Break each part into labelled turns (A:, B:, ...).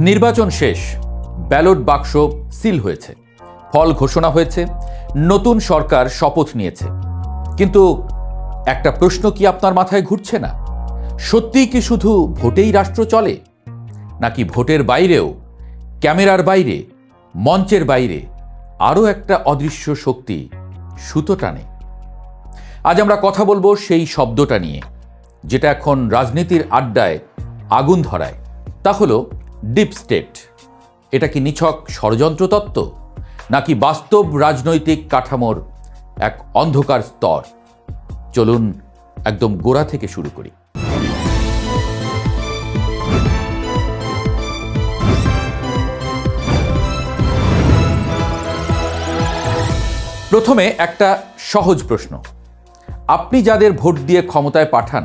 A: নির্বাচন শেষ, ব্যালট বাক্স সিল হয়েছে, ফল ঘোষণা হয়েছে, নতুন সরকার শপথ নিয়েছে। কিন্তু একটা প্রশ্ন কি আপনার মাথায় ঘুরছে না? সত্যিই কি শুধু ভোটেই রাষ্ট্র চলে, নাকি ভোটের বাইরেও, ক্যামেরার বাইরে, মঞ্চের বাইরে আরও একটা অদৃশ্য শক্তি সুতো টানে? আজ আমরা কথা বলবো সেই শব্দটা নিয়ে, যেটা এখন রাজনীতির আড্ডায় আগুন ধরায়। তা হলো ডিপ স্টেট। এটা কি নিছক ষড়যন্ত্র তত্ত্ব, নাকি বাস্তব রাজনৈতিক কাঠামোর এক অন্ধকার স্তর? চলুন একদম গোড়া থেকে শুরু করি। প্রথমে একটা সহজ প্রশ্ন। আপনি যাদের ভোট দিয়ে ক্ষমতায় পাঠান,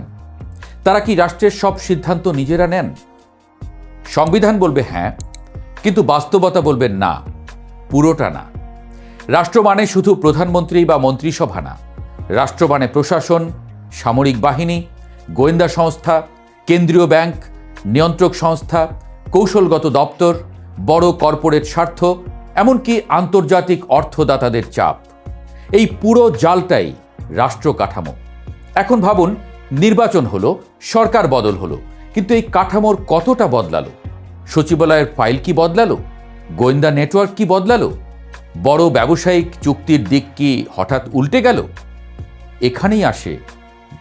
A: তারা কি রাষ্ট্রের সব সিদ্ধান্ত নিজেরা নেন? সংবিধান বলবে হ্যাঁ, কিন্তু বাস্তবতা বলবে না, পুরোটা না। রাষ্ট্র মানে শুধু প্রধানমন্ত্রী বা মন্ত্রিসভা না। রাষ্ট্র মানে প্রশাসন, সামরিক বাহিনী, গোয়েন্দা সংস্থা, কেন্দ্রীয় ব্যাংক, নিয়ন্ত্রক সংস্থা, কৌশলগত দপ্তর, বড় কর্পোরেট স্বার্থ, এমনকি আন্তর্জাতিক অর্থদাতাদের চাপ। এই পুরো জালটাই রাষ্ট্র কাঠামো। এখন ভাবুন, নির্বাচন হলো, সরকার বদল হলো, কিন্তু এই কাঠামোর কতটা বদলালো? সচিবালয়ের ফাইল কি বদলালো? গোয়েন্দা নেটওয়ার্ক কি বদলালো? বড় ব্যবসায়িক চুক্তির দিক কি হঠাৎ উল্টে গেল? এখানেই আসে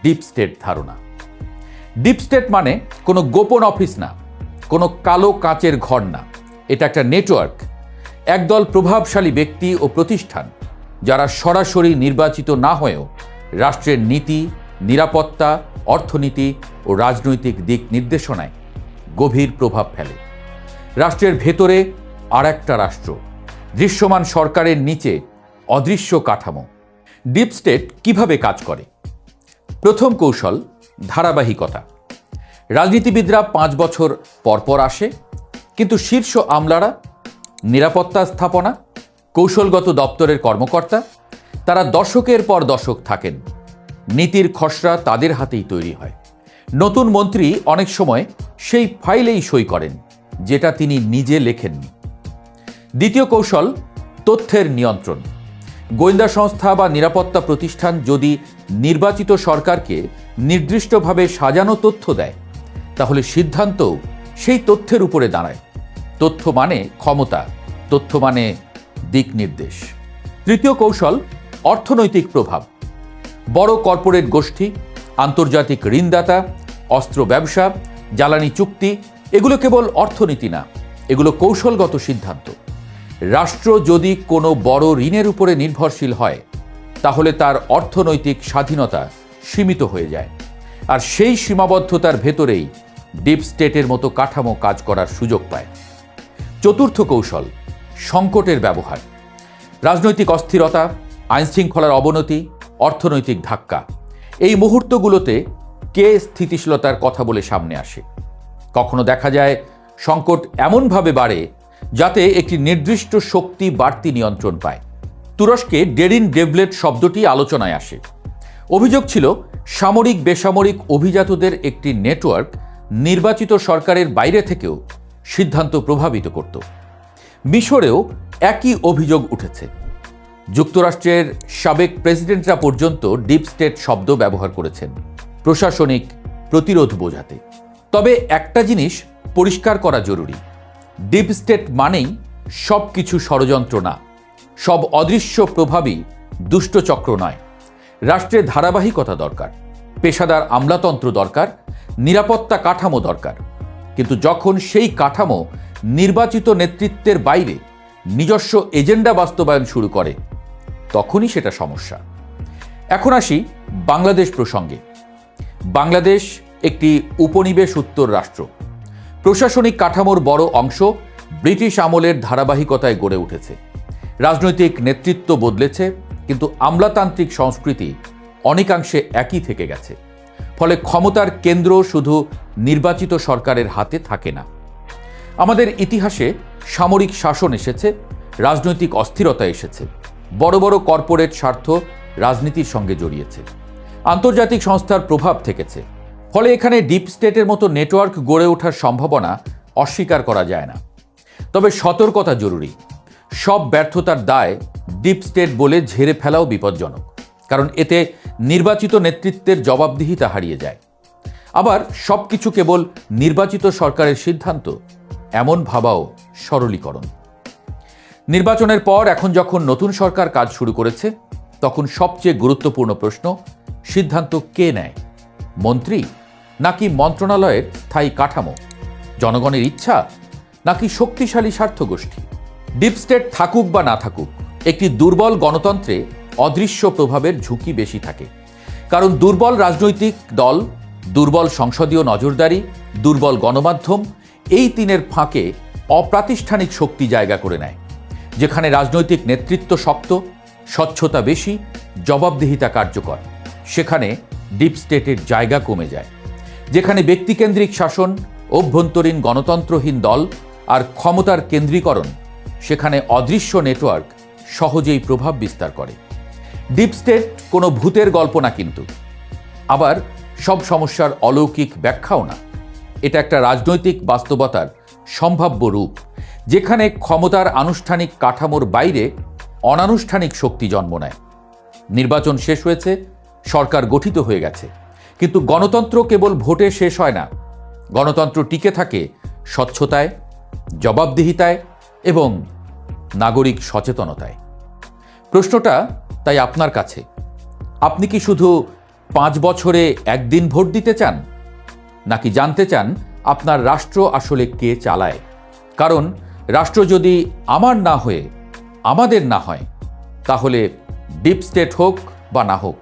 A: ডিপ স্টেট ধারণা। ডিপ স্টেট মানে কোনো গোপন অফিস না, কোনো কালো কাচের ঘর না। এটা একটা নেটওয়ার্ক, একদল প্রভাবশালী ব্যক্তি ও প্রতিষ্ঠান, যারা সরাসরি নির্বাচিত না হয়েও রাষ্ট্রের নীতি, নিরাপত্তা, অর্থনীতি ও রাজনৈতিক দিক নির্দেশনায় গভীর প্রভাব ফেলে। রাষ্ট্রের ভেতরে আর একটা রাষ্ট্র, দৃশ্যমান সরকারের নিচে অদৃশ্য কাঠামো। ডিপ স্টেট কিভাবে কাজ করে? প্রথম কৌশল ধারাবাহিকতা। রাজনীতিবিদরা 5 বছর পরপর আসে, কিন্তু শীর্ষ আমলারা, নিরাপত্তা স্থাপনা, কৌশলগত দপ্তরের কর্মকর্তা, তারা দশকের পর দশক থাকেন। নীতির খসড়া তাদের হাতেই তৈরি হয়। নতুন মন্ত্রী অনেক সময় সেই ফাইলেই সই করেন, যেটা তিনি নিজে লেখেননি। দ্বিতীয় কৌশল তথ্যের নিয়ন্ত্রণ। গোয়েন্দা সংস্থা বা নিরাপত্তা প্রতিষ্ঠান যদি নির্বাচিত সরকারকে নির্দিষ্টভাবে সাজানো তথ্য দেয়, তাহলে সিদ্ধান্তও সেই তথ্যের উপরে দাঁড়ায়। তথ্য মানে ক্ষমতা, তথ্য মানে দিক নির্দেশ। তৃতীয় কৌশল অর্থনৈতিক প্রভাব। বড় কর্পোরেট গোষ্ঠী, আন্তর্জাতিক ঋণদাতা, অস্ত্র ব্যবসা, জ্বালানি চুক্তি, এগুলো কেবল অর্থনীতি না, এগুলো কৌশলগত সিদ্ধান্ত। রাষ্ট্র যদি কোনো বড় ঋণের উপরে নির্ভরশীল হয়, তাহলে তার অর্থনৈতিক স্বাধীনতা সীমিত হয়ে যায়। আর সেই সীমাবদ্ধতার ভেতরেই ডিপ স্টেটের মতো কাঠামো কাজ করার সুযোগ পায়। চতুর্থ কৌশল সংকটের ব্যবহার। রাজনৈতিক অস্থিরতা, আইনশৃঙ্খলার অবনতি, অর্থনৈতিক ধাক্কা, এই মুহূর্তগুলোতে কে স্থিতিশীলতার কথা বলে সামনে আসে? কখনো দেখা যায় সংকট এমনভাবে বাড়ে যাতে একটি নির্দিষ্ট শক্তি বাড়তি নিয়ন্ত্রণ পায়। তুরস্কে ডেরিন ডেভলেট শব্দটি আলোচনায় আসে। অভিযোগ ছিল সামরিক বেসামরিক অভিজাতদের একটি নেটওয়ার্ক নির্বাচিত সরকারের বাইরে থেকেও সিদ্ধান্ত প্রভাবিত করত। মিশরেও একই অভিযোগ উঠেছে। যুক্তরাষ্ট্রের সাবেক প্রেসিডেন্টরা পর্যন্ত ডিপ স্টেট শব্দ ব্যবহার করেছেন প্রশাসনিক প্রতিরোধ বোঝাতে। তবে একটা জিনিস পরিষ্কার করা জরুরি, ডিপ স্টেট মানেই সব কিছু ষড়যন্ত্র না, সব অদৃশ্য প্রভাবই দুষ্টচক্র নয়। রাষ্ট্রের ধারাবাহিকতা দরকার, পেশাদার আমলাতন্ত্র দরকার, নিরাপত্তা কাঠামো দরকার। কিন্তু যখন সেই কাঠামো নির্বাচিত নেতৃত্বের বাইরে নিজস্ব এজেন্ডা বাস্তবায়ন শুরু করে, তখনই সেটা সমস্যা। এখন আসি বাংলাদেশ প্রসঙ্গে। বাংলাদেশ একটি উপনিবেশ উত্তর রাষ্ট্র। প্রশাসনিক কাঠামোর বড় অংশ ব্রিটিশ আমলের ধারাবাহিকতায় গড়ে উঠেছে। রাজনৈতিক নেতৃত্ব বদলেছে, কিন্তু আমলাতান্ত্রিক সংস্কৃতি অনেকাংশে একই থেকে গেছে। ফলে ক্ষমতার কেন্দ্র শুধু নির্বাচিত সরকারের হাতে থাকে না। আমাদের ইতিহাসে সামরিক শাসন এসেছে, রাজনৈতিক অস্থিরতা এসেছে, বড় বড় কর্পোরেট স্বার্থ রাজনীতির সঙ্গে জড়িয়েছে, আন্তর্জাতিক সংস্থার প্রভাব থেকেছে। ফলে এখানে ডিপ স্টেটের মতো নেটওয়ার্ক গড়ে ওঠার সম্ভাবনা অস্বীকার করা যায় না। তবে সতর্কতা জরুরি। সব ব্যর্থতার দায় ডিপ স্টেট বলে ঝেড়ে ফেলাও বিপজ্জনক, কারণ এতে নির্বাচিত নেতৃত্বের জবাবদিহিতা হারিয়ে যায়। আবার সবকিছু কেবল নির্বাচিত সরকারের সিদ্ধান্ত এমন ভাবাও সরলীকরণ। নির্বাচনের পর এখন যখন নতুন সরকার কাজ শুরু করেছে, তখন সবচেয়ে গুরুত্বপূর্ণ প্রশ্ন, সিদ্ধান্ত কে নেয়? মন্ত্রী নাকি মন্ত্রণালয়ের স্থায়ী কাঠামো? জনগণের ইচ্ছা নাকি শক্তিশালী স্বার্থগোষ্ঠী? ডিপ স্টেট থাকুক বা না থাকুক, একটি দুর্বল গণতন্ত্রে অদৃশ্য প্রভাবের ঝুঁকি বেশি থাকে। কারণ দুর্বল রাজনৈতিক দল, দুর্বল সংসদীয় নজরদারি, দুর্বল গণমাধ্যম, এই তিনের ফাঁকে অপ্রাতিষ্ঠানিক শক্তি জায়গা করে নেয়। যেখানে রাজনৈতিক নেতৃত্ব শক্ত, স্বচ্ছতা বেশি, জবাবদিহিতা কার্যকর, সেখানে ডিপ স্টেটের জায়গা কমে যায়। যেখানে ব্যক্তিকেন্দ্রিক শাসন, অভ্যন্তরীণ গণতন্ত্রহীন দল আর ক্ষমতার কেন্দ্রীকরণ, সেখানে অদৃশ্য নেটওয়ার্ক সহজেই প্রভাব বিস্তার করে। ডিপ স্টেট কোনো ভূতের গল্প না, কিন্তু আবার সব সমস্যার অলৌকিক ব্যাখ্যাও না। এটা একটা রাজনৈতিক বাস্তবতার সম্ভাব্য রূপ, যেখানে ক্ষমতার আনুষ্ঠানিক কাঠামোর বাইরে অনানুষ্ঠানিক শক্তি জন্ম নেয়। নির্বাচন শেষ হয়েছে, সরকার গঠিত হয়ে গেছে, কিন্তু গণতন্ত্র কেবল ভোটে শেষ হয় না। গণতন্ত্র টিকে থাকে স্বচ্ছতায়, জবাবদিহিতায় এবং নাগরিক সচেতনতায়। প্রশ্নটা তাই আপনার কাছে, আপনি কি শুধু 5 বছরে একদিন ভোট দিতে চান, নাকি জানতে চান আপনার রাষ্ট্র আসলে কে চালায়? কারণ রাষ্ট্র যদি আমার না হয়ে আমাদের না হয়, তাহলে ডিপ স্টেট হোক বা না হোক,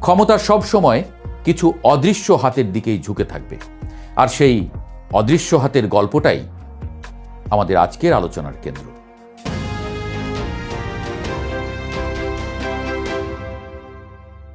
A: ক্ষমতা সব সময় কিছু অদৃশ্য হাতের দিকেই ঝুঁকে থাকবে। আর সেই অদৃশ্য হাতের গল্পটাই আমাদের আজকের আলোচনার কেন্দ্র।